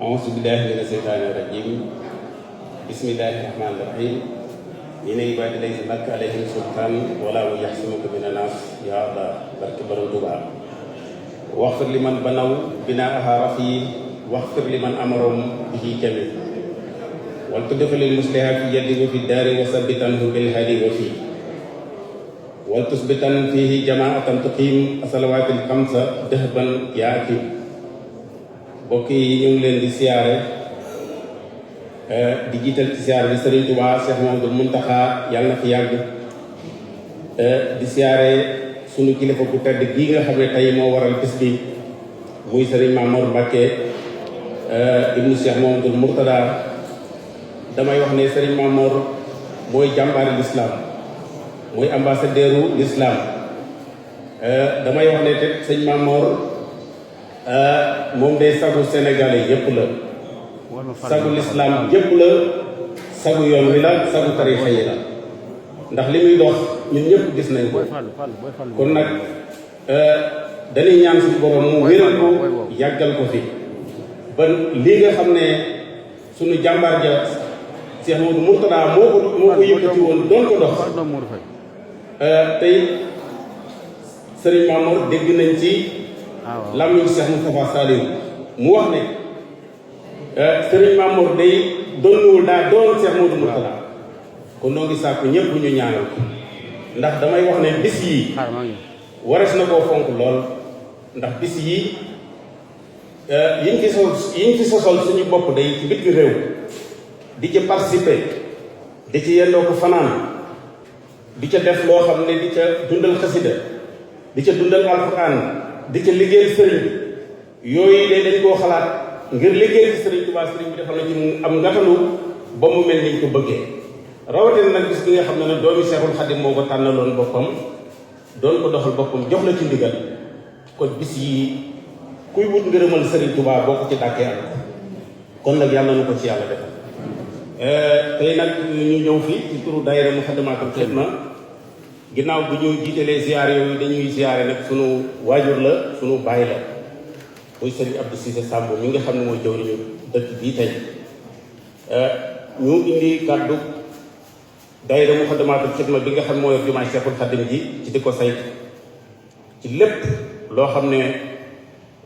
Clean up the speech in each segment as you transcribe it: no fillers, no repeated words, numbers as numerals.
auzu billahi mina seytaani rajim bismillahi rahmaani rahim inna ibaadi laysa laka alayhim sultaan wala mu yaxsimuka mina naas yaa Allah barke borom Tuubaa waxfir li man banaw binaaha rafi waxfir li man amarom bihi kami wal tudxilil musliha fi yadi wa fi daari wa sabbitanhu bil hadi wa fi wal tusbitan fihi jamaatan tuqiim asalawaatil xamsa dëhban yaa akim mbokk yi ñu ngi leen di siyaare di jiital ci siyaare bi Serigne Touba Cheikh Mamadou Mountakha yàlla na fi yàgg di siyaare sunu kilifa bu tedd gii nga xam ne tey moo waral bis bi muy Serigne Mamour Mbacké ibnu Cheikh Mamadou Mourtada damay wax ne Serigne Mamour mooy jàmbaari l'islam mooy ambassadeuru l'islam damay wax ne te sëñ Mamour moom day sagu sénégalais yépp la sagu l'islam yépp la sagu yoon wi la sagu tarixa yi la ndax li muy dox ñun ñëpp gis nañ ko kon nag dañuy ñaan suñu borom mu wéral ko yàggal ko fi ba lii nga xam ne suñu jàmbaar ja Cheikh Mamadou Mourtada moo ko yëkkati woon doon ko dox tey Serigne Mamour dégg nañ ci làmmiñu Cheikh Moustapha Saliou mu wax ne Serigne Mamour day donnuwul daa doon Cheikh Mamadou Mourtada kon noo ngi sàkku ñëpp ñu ñaanal ko ndax damay wax ne bis yii warees na koo fonk lool ndax bis yii yiñ ci sosol suñu bopp day ci bitti réew di ca participer di ci yendoo ko fanaan di ca def loo xam ne di ca dundal xasida di ca dundal alquran di ca liggéeyal sëriñ bi yooyu de dañ koo xalaat ngir liggéeyal ci sëriñ Tuubaa sëriñ bi defal na ci mu am ngatalu ba mu mel niñ ko bëggee rawatina nag bis bi nga xam ne nag doomi Seexul Xadim moo ko tànnaloon boppam doon ko doxal boppam jox la ci ndigal kon bis yi kuy wut ngërëmal sëriñ Tuubaa boo ko ci dàkkee am kon nag yàlla na ko ci yàlla defal tey nag ñu ñëw fi ci turu daayira Muxaddamaatul Xidma ginnaaw bu ñu jiitalee ziyaar yooyu dañuy ziyaare nag sunu waajur la sunu baay la muy Serigne Abdou Cissé Samb mi nga xam ne mooy jawriñu dëkk bii tey ñu indi kàddu daayira Muxaddamaatul Xidma bi nga xam ne moo yor jumaay Seexul Xadim ji ci di ko saytu ci lépp loo xam ne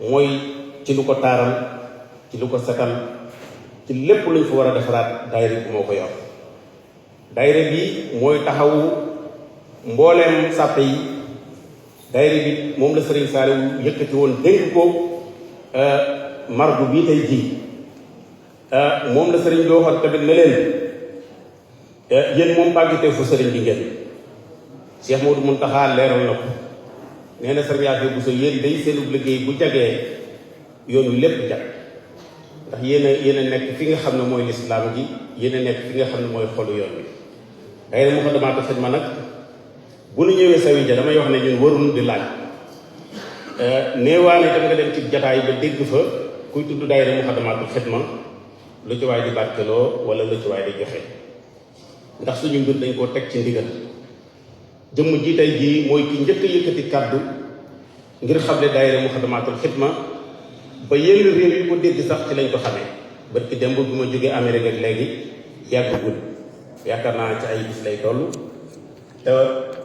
mooy ci lu ko taaral ci lu ko setal ci lépp luñ fa war a defaraat daayira bi moo ko yor daayira bi mooy taxawu mbooleem sàppe yi daayira bi moom la Serigne Saliou yëkkati woon dénk ko margu bii tey jii moom la Serigne bi waxoon tamit ne leen yéen moom bàggitee fu Serigne bi ngeen Cheikh Mamadou Mountakha leeral na ko nee na Serigne Yaafe bu so yéen day seenu liggéey bu jagee yoon wi lépp jag ndax yéen a nekk fi nga xam ne mooy lislaam ji yéen a nekk fi nga xam ne mooy xolu yoon bi daayira Muxaddamaatul Xidma nag bu nu ñëwee sawi ja damay wax ne ñun warul di laaj néewaane tam nga dem ci jataay ba dégg fa kuy tudd daayira Muxaddamaatul Xidma lu ci waay di barkeloo wala lu ci waay di joxe ndax suñu mbir dañ koo teg ci ndigal jëmm ji tey jii mooy ki njëkk a yëkkati kàddu ngir xamle daayira Muxaddamaatul Xidma ba yenn réew yi ko dégg sax ci lañ ko xamee bët ki démb bi ma jógee Amérique ak léegi yàggul yaakaar naa ci ay bis lay toll te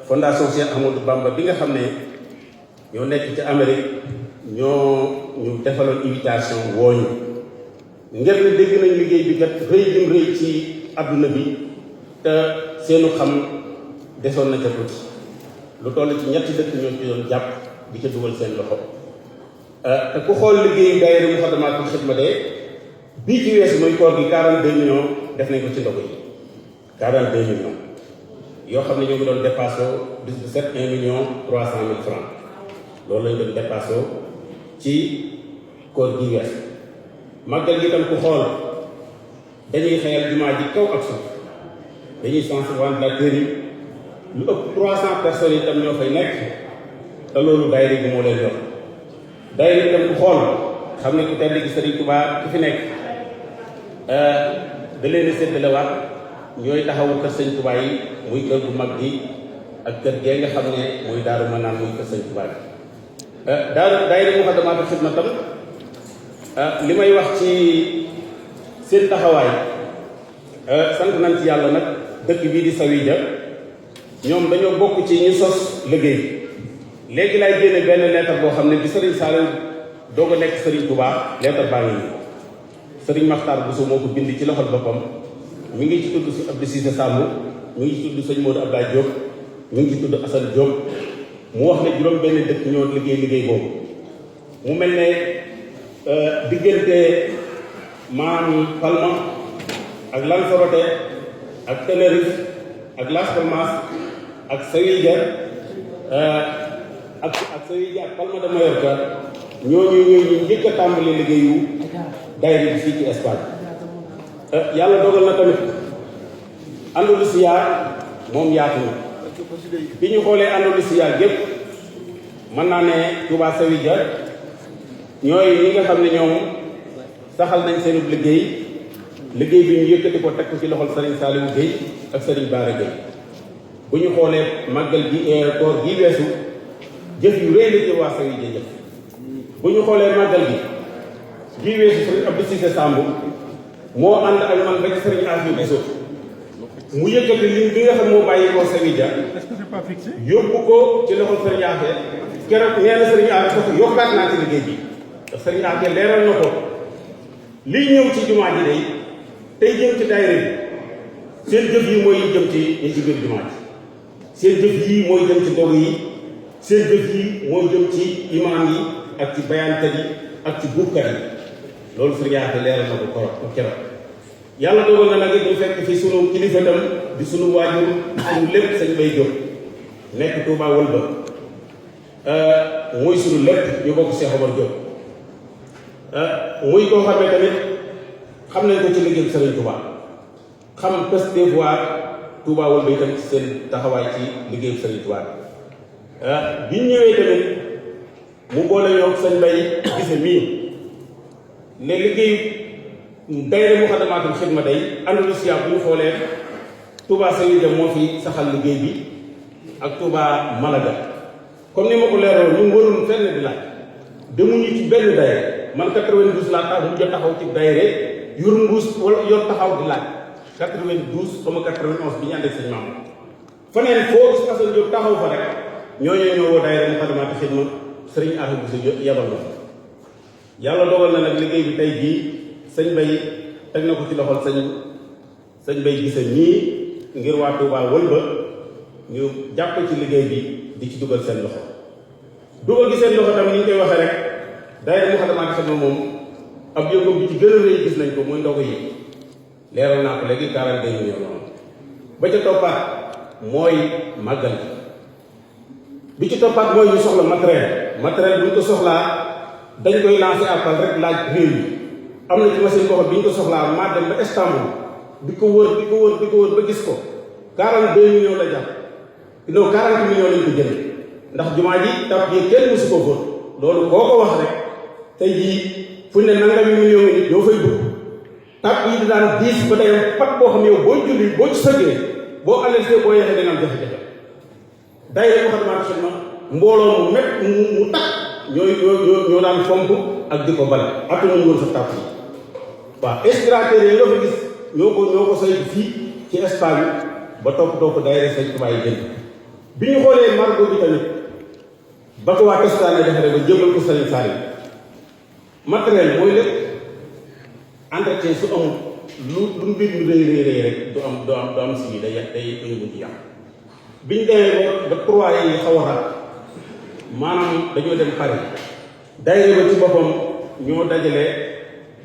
fondation Cheikh Ahmadou Bamba bi nga xam ne ñoo nekk ci Amérique ñoo ñu defaloon invitation wooñu ngir ne dégg nañ liggéey bi kat rëy lim rëy ci adduna bi te seenu xam desoon na ca tuuti lu toll ci ñetti dëkk ñoo ci doon jàpp di ca dugal seen loxo te ku xool liggéeyu daayira Muxaddamaatul Xidma de bii ci weesu muy koor gi 42 millions def nañ ko ci ndogu yi 42 millions yoo xam ne ñoo ngi doon dépassé bis bu set 1 million 300 mille francs loolu lañ doon dépassé ci koor gi weesu màggal gi tam ku xool dañuy xëyal jumaa ji kaw ak suuf dañuy sensibiliser ventilateurs yi lu ëpp 300 personnes itam ñoo fay nekk te loolu daayira bi moo leen yor daayira itam ku xool xam ne ku tedd gi Serigne Touba ki fi nekk da leen di séddalewaat ñooy taxawu kër Sëñ Touba yi muy kër bu mag gi ak kër gee nga xam ne muy Daaru Manaan muy kër Sëñ Touba bi daayira Muxaddamaatul Xidma tam li may wax ci seen taxawaay sant nañ ci yàlla nag dëkk bii di Sawidia ñoom dañoo bokk ci ñu sos liggéey léegi laay génne benn lettre boo xam ne bi Serigne Saliou doog a nekk Serigne Touba lettre baa ngi nii Serigne Makhtar Bousso moo ko bind ci loxol boppam mi ngi ci tudd si Abdou Cissé Samb mi ngi ci tudd sëñ Modou Abdoulaye Diop mi ngi ci tudd Assane Diop mu wax ne juróom benn dëkk ñoo liggéey boobu mu mel ne diggante maanaam Palma ak Lanzarote ak Tenerife ak Las Palmas ak Sawidia ak Sawidia ak Palma de Mallorca ñooñu njëkk a tàmbali liggéeyu daayira bi fii ci Espagne yàlla dogal na tamit Andalusia moom yaatu na bi ñu xoolee Andalusia gépp mën naa ne Touba Sawidia ñooy ñi nga xam ne ñoom saxal nañ seen liggéey bi ñu yëkkati ko teg ko ci loxol Serigne Saliou Gueye ak Serigne Bara Gueye bu ñu xoolee màggal gi koor gi weesu jëf yu rëy la ci waa Sawidia jëf bu ñu xoolee màggal gi weesu Serigne Abdou Cissé Samb moo ànd ak man ba ci Serigne Afia Bousso mu yëkkati li nga xam moo bàyyi koo Sawidia yóbbu ko ci loxol Serigne Afia keroog nee na Serigne Afia ko yokkaat naa ci liggéey bi te Serigne Afia leeral na ko liy ñëw ci jumaa ji day tey jëm ci daayira bi seen jëf yi mooy jëm ci ñi ci biir jumaa ji seen jëf yi mooy jëm ci dog yi seen jëf yi mooy jëm ci imaam yi ak ci bayaankat yi ak ci buubkat yi loolu Serigne Afia leeral na ko keroog yàlla dogal na nag ñu fekk fi sunu kilifa tam di sunu waajur sunu lépp sëñ Bay Jóob nekk Touba Wëlba muy sunu lépp ñu bokk Cheikh Omar Diop muy koo xamee tamit xam nañ ko ci liggéey Serigne Touba xam pes des voies Touba Wëlba yi tamit seen taxawaay ci liggéey Serigne Touba bi ñu ñëwee tamit mu boole ñoo sëñ Bay gise mii ne liggéey daayira Muxaddamaatul Xidma day Andalusia bu ñu xoolee Touba Sawidia moo fi saxal liggéey bi ak Touba Malaga comme ni ma ko leeroon ñu warul fenn di laaj demuñu ci benn daayira man 92 laa tax mu jot taxaw ci daayira yor mbuus wala yor taxaw di laaj 92 comme 91 bi ñu ànd ak sëñ maam faneen foo gis Assane Diop taxaw fa rek ñooñu ñoo woo daayira Muxaddamaatul Xidma Serigne Afia Bousso yabal na yàlla dogal na nag liggéey bi tey jii sëñ Bay teg na ko ci loxol sëñ Bay gise nii ngir waa Touba Wëlba ñu jàpp ci liggéey bi di ci dugal seen loxo dugal gi seen loxo tam ni ñu koy waxee rek daayira Muxaddamaatul Xidma moom ab yëngu bi ci gën a rëy gis nañ ko muy ndogu yi leeral naa ko léegi 42 millions ba ca toppaat mooy màggal bi ci toppaat mooy ñu soxla matériel bu ñu ko soxlaa dañ koy lancer appel rek laaj réew yi am na ci machine boo xam bi ñu ko soxlaa maa dem ba Istanbul di ko wër ba gis ko 42 millions la jàpp non 40 millions lañ ko jënd ndax jumaa ji tap yi kenn musu ko fóot loolu koo ko wax rek tey jii fu ne nangami millions nit ñoo fay dugg tap yi di daan diis ba day pat boo xam yow boo julli boo ci sëggee boo alerté boo yeexee da nga am jafe-jafe daayira Muxaddamaatul Xidma mbooloo mu met mu takk ñoo daan fomp ak di ko bale atu nañu woon sa tap yi waaw inspirateur yi nga fa gis ñoo ko saytu fii ci Espagne ba topp daayira Sëñ Tuubaa yi jënd bi ñu xoolee margo bi tamit ba ko waa Toscane defaree ba jëbal ko Sëriñ Saliou matériel mooy lépp entretien su amul lu mbir mi rëy rek du am si day yëngu ci yàq bi ñu demee ba trois yi xaw a raat maanaam dañoo dem Paris daayira ba ci boppam ñoo dajale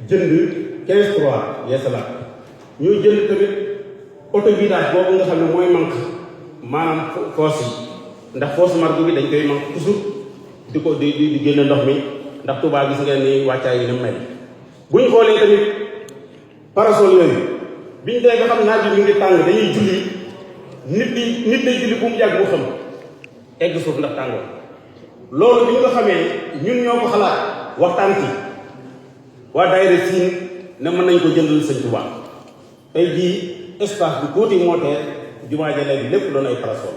jënd 15 trois yeesalaat ñoo jënd tamit autovirage boobu nga xam ne mooy manque maanaam fosse yi ndax fosse margo bi dañ koy manque toujours di ko di génn ndox mi ndax Touba gis ngeen ni wàccaay yi ni mel bu ñu xoolee tamit parasol yooyu bi ñu dee nga xam naaj bi mu ngi tàng dañuy julli nit day julli bu mu yàgg mu xam egg suuf ndax tàngoor loolu bi ñu ko xamee ñun ñoo ko xalaat waxtaan ci waa daayira siin ne mën nañ ko jëndal Sëñ Touba tey jii espace bi tuuti moo tee jumaa ja léegi lépp doon ay parasol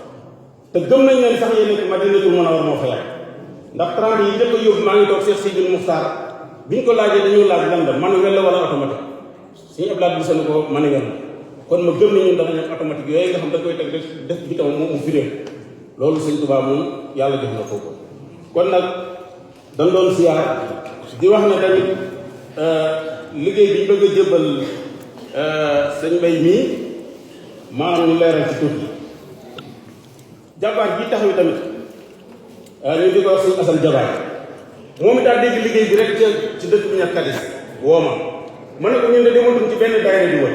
te gëm nañ leen sax yéen Madinatul Munawwara moo fa yàgg ndax 30 yi njëkk a yóbbu maa ngi toog Cheikh Sidil Muxtaar bi ñu ko laajee dañoo laaj lan la manuel la wala automatique suñu ablaat bi seen ko mën a yor kon ma gëm ne ñun danañ am automatique yooyu nga xam da koy teg def bi tam mu firé loolu sëñ Tuubaa moom yàlla def na ko kon nag dañ doon siyaar di wax ne tamit liggéey bi ñu bëgg a jébbal sëñ Mbay mii maanaam ñu leeral ci tuuti jabaar ji taxaw tamit ñu di ko wax sëñ Asan Jabaar moom it daal dégg liggéey bi rek ci dëkk bi ñett kadis woo ma ne ko ñun de dematuñ ci benn daayira di wër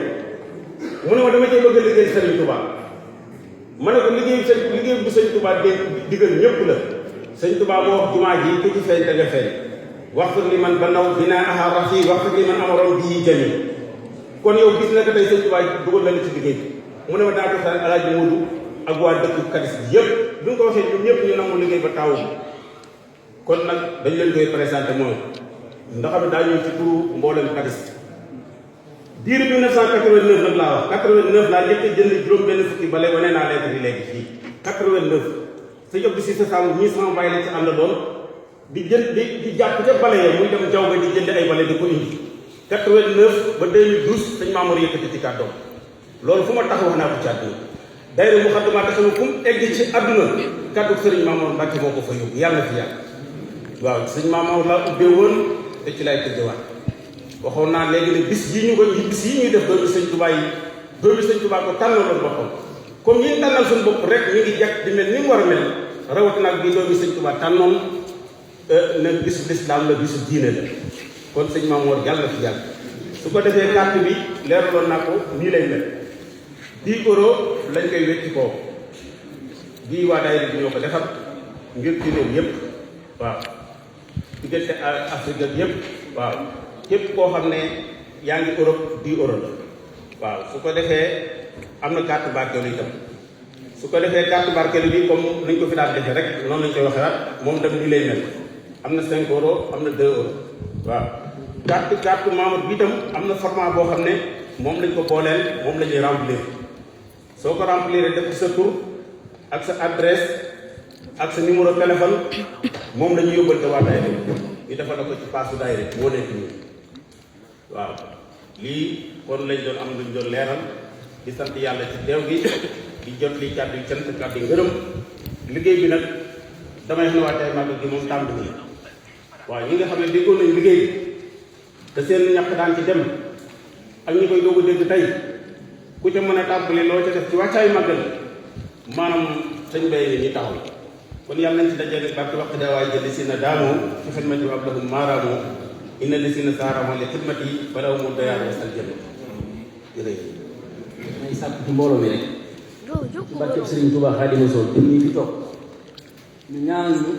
mu ne ma dama cee bëgg a liggéey Sëriñ Tuubaa ma ne ko liggéey bu Sëriñ Tuubaa digal ñëpp la Sëriñ Tuubaa moo wax jumaa ji ku ci feeñ da nga feeñ wax fir li man ba naw dinaa aha rafi wax fir li man amaroon bii jami kon yow gis na ko tey Sëriñ Tuubaa dugal la ci liggéey bi mu ne ma daa ko sax Alaaji Moodu ak waa dëkk kadis bi yëpp bi nga ko waxee ñun ñëpp ñu nangu liggéey ba taw kon nag dañ leen koy présenté mooy ndax xam ne daa ñëw ci turu mboolem kadis diir 1989 nag laa wax 89 laa njëkk a jënd juróom benn fukki bale wane naa lettre yi léegi fii 89 sëñ Abdou Cissé Samb ñii sama bàyyi lañ ci ànd doon di jënd di jàpp ca bale ya muy dem jaw ga di jënd ay bale di ko indi 89 ba 2012 sëñ Mamour yëkkati ci kàddoom loolu fu ma tax wax naa ko ci àdduna daayira mu xaddamaat sama fu mu egg ci àdduna kàddu sëriñ Mamour Mbacke moo ko fa yóbbu yàlla fi yàlla waaw sëñ Mamour laa ubbee woon te ci lay tëjëwaat waxoon naa léegi ne bis yi ñuy def doomi sëñ Tuubaa yi doomi sëñ Tuubaa ko tànnaloon boppam comme ñi tànnal suñu bopp rek ñu ngi jàkk di mel ni mu war a mel rawatina ak bi doomi sëñ Tuubaa tànnoon ne bisu lislaam la bisu diine la kon sëñ Mamour yàlla fi yàlla su ko defee carte bi leeraloon naa ko nii lay mel 10 euros lañ koy wecci koo bii waa daayira bi ñoo ko defar ngir ci réew yëpp waaw diggante Afrique ak yëpp waaw képp koo xam ne yaa ngi Europe 10 euros la waaw su ko defee am na carte barkeelu itam su ko defee carte barkeelu bi comme nañ ko fi daan defee rek noonu lañ koy waxee waat moom tam nii lay mel am na 5 euros am na 2 euros waaw carte membre bi itam am na format boo xam ne moom lañ ko booleel moom la ñuy remplir soo ko remplir def sa tur ak sa adresse ak sa numéro téléphone moom la ñuy yóbbal te waa daayira ñu defal la ko ci paasu daayira moo nekk nii waaw lii kon lañ doon am luñ doon leeral di sant yàlla ci teew gi di jot li kàddu yi cant kàddu yi ngërëm liggéey bi nag damay wax ne waa tey màggal gi moom tàmbali waaw ñi nga xam ne déggoon nañ liggéey bi te seen ñàkk daan ci dem ak ñi koy doog a dégg tey ku ca mën a tàmbali loo ca def ci wàccaayu màggal maanaam sëñ bay ni ñi taxaw kon yàlla nañ ci dajale barke wax dawaay jëli si na daamoo ci xidmati wa ablahum maaraamoo inna li si na saaraamoo li xidmati balaw mu doyaar wasal jënd jërëjëf may sàkk ci mbooloo mi rek ci barkeb Sëriñ Tuubaa Xaadimu Rasuul te ñii fi toog ñu ñaan ñu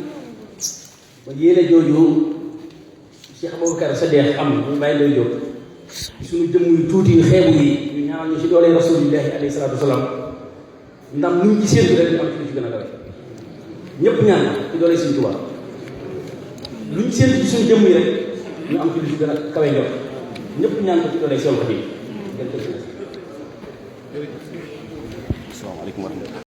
ba yéene jooju Cheikh Aboubacar Saddeex am ñu bàyyi lay jóg suñu jëmm yu tuuti yu xeebu yi ñu ñaan ñu ci doole rasulillahi alayhi salaatu wasalaam ndam ñu ci séentu rek ñu am ci lu ci gën a kawe ñëpp ñaan ci doole Sëriñ Tuubaa luñ séentu ci suñu jëmm yi rek ñu am ci lu ci gën a kawe njot ñëpp ñaan ko ci doole Seexul Xadiim. Asalaamaaleykum wa rahmatulah.